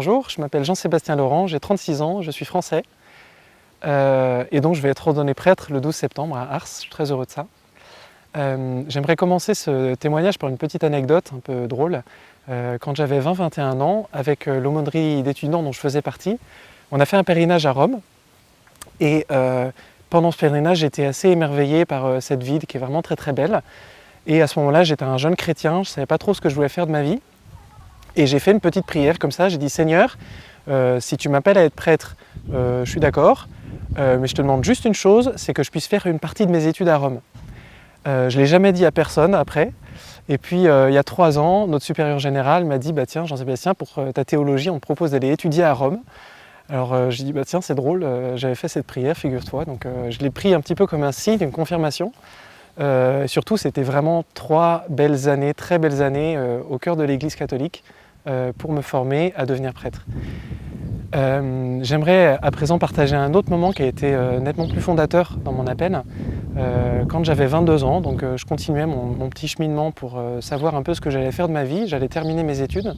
Bonjour, je m'appelle Jean-Sébastien Laurent, j'ai 36 ans, je suis français et donc je vais être ordonné prêtre le 12 septembre à Ars, je suis très heureux de ça. J'aimerais commencer ce témoignage par une petite anecdote un peu drôle. Quand j'avais 20-21 ans, avec l'aumônerie d'étudiants dont je faisais partie, on a fait un pèlerinage à Rome et pendant ce pèlerinage j'étais assez émerveillé par cette ville qui est vraiment très très belle. Et à ce moment-là j'étais un jeune chrétien, je ne savais pas trop ce que je voulais faire de ma vie. Et j'ai fait une petite prière comme ça, j'ai dit Seigneur, si tu m'appelles à être prêtre, je suis d'accord, mais je te demande juste une chose, c'est que je puisse faire une partie de mes études à Rome. Je ne l'ai jamais dit à personne après. Et puis il y a 3 ans, notre supérieur général m'a dit tiens Jean-Sébastien, pour ta théologie, on te propose d'aller étudier à Rome. Alors j'ai dit tiens c'est drôle, j'avais fait cette prière, figure-toi. Donc je l'ai pris un petit peu comme un signe, une confirmation. Surtout c'était vraiment 3 belles années, très belles années au cœur de l'Église catholique pour me former à devenir prêtre. J'aimerais à présent partager un autre moment qui a été nettement plus fondateur dans mon appel. Quand j'avais 22 ans, donc je continuais mon petit cheminement pour savoir un peu ce que j'allais faire de ma vie, j'allais terminer mes études.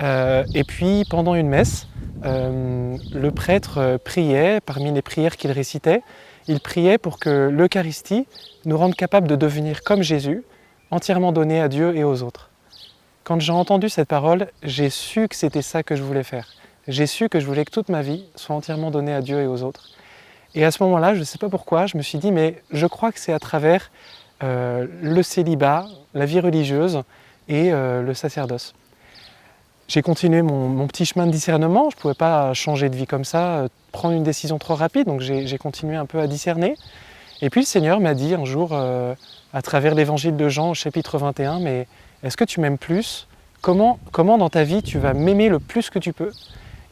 Et puis pendant une messe, le prêtre priait, parmi les prières qu'il récitait, il priait pour que l'Eucharistie nous rende capables de devenir comme Jésus, entièrement donné à Dieu et aux autres. Quand j'ai entendu cette parole, j'ai su que c'était ça que je voulais faire. J'ai su que je voulais que toute ma vie soit entièrement donnée à Dieu et aux autres. Et à ce moment-là, je ne sais pas pourquoi, je me suis dit, mais je crois que c'est à travers le célibat, la vie religieuse et le sacerdoce. J'ai continué mon petit chemin de discernement, je ne pouvais pas changer de vie comme ça, prendre une décision trop rapide, donc j'ai continué un peu à discerner. Et puis le Seigneur m'a dit un jour, à travers l'évangile de Jean au chapitre 21, mais est-ce que tu m'aimes plus ? Comment dans ta vie tu vas m'aimer le plus que tu peux ?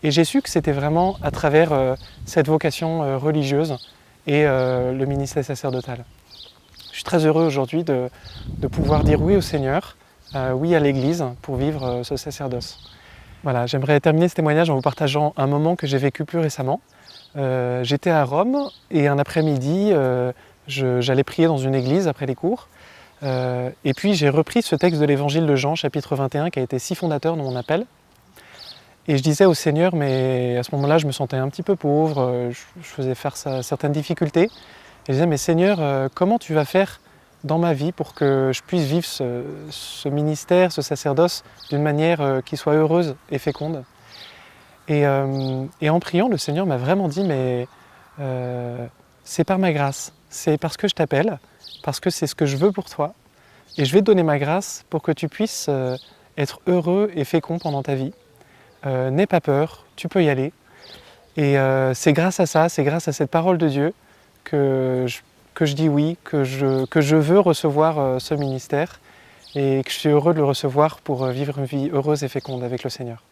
Et j'ai su que c'était vraiment à travers cette vocation religieuse et le ministère sacerdotal. Je suis très heureux aujourd'hui de pouvoir dire oui au Seigneur, oui à l'Église pour vivre ce sacerdoce. Voilà, j'aimerais terminer ce témoignage en vous partageant un moment que j'ai vécu plus récemment. J'étais à Rome et un après-midi, j'allais prier dans une église après les cours. Et puis j'ai repris ce texte de l'évangile de Jean, chapitre 21, qui a été si fondateur dans mon appel. Et je disais au Seigneur, mais à ce moment-là, je me sentais un petit peu pauvre, je faisais face à certaines difficultés. Et je disais, mais Seigneur, comment tu vas faire dans ma vie pour que je puisse vivre ce ministère, ce sacerdoce, d'une manière qui soit heureuse et féconde ? Et en priant, le Seigneur m'a vraiment dit, mais c'est par ma grâce, c'est parce que je t'appelle, parce que c'est ce que je veux pour toi. Et je vais te donner ma grâce pour que tu puisses être heureux et fécond pendant ta vie. N'aie pas peur, tu peux y aller. Et c'est grâce à ça, c'est grâce à cette parole de Dieu que je dis oui, que je veux recevoir ce ministère et que je suis heureux de le recevoir pour vivre une vie heureuse et féconde avec le Seigneur.